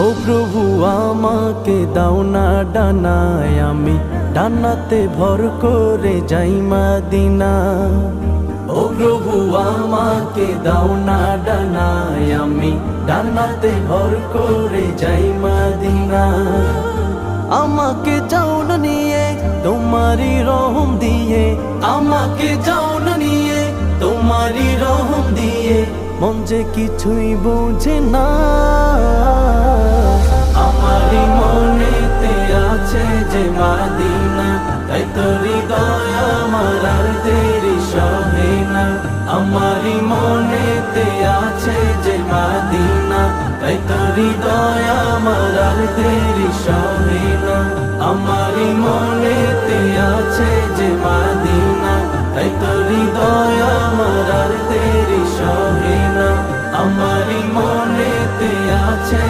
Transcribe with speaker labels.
Speaker 1: ও প্রভু আমাকে দাও না ডানায়, আমি ডানাতে ভর করে যাই মদিনা। ও প্রভু আমাকে দাও না ডানায়, আমি ডানাতে ভর করে যাই মদিনা। আমাকে যাও না নিয়ে তোমারি রহম দিয়ে, আমাকে যাও না নিয়ে তোমারি রহম দিয়ে, মন যে কিছুই বোঝে না। আমারি মনেতে আছে যে মদিনা, তাই তো হৃদয় আমার আর দেরি সহে না। আমারি মনেতে আছে যে মদিনা, তাই তো হৃদয় আমার আর দেরি সহে না। আমারি মনেতে আছে যে মদিনা, তাই তো হৃদয় আমার আর দেরি সহে না। আমারি মনেতে আছে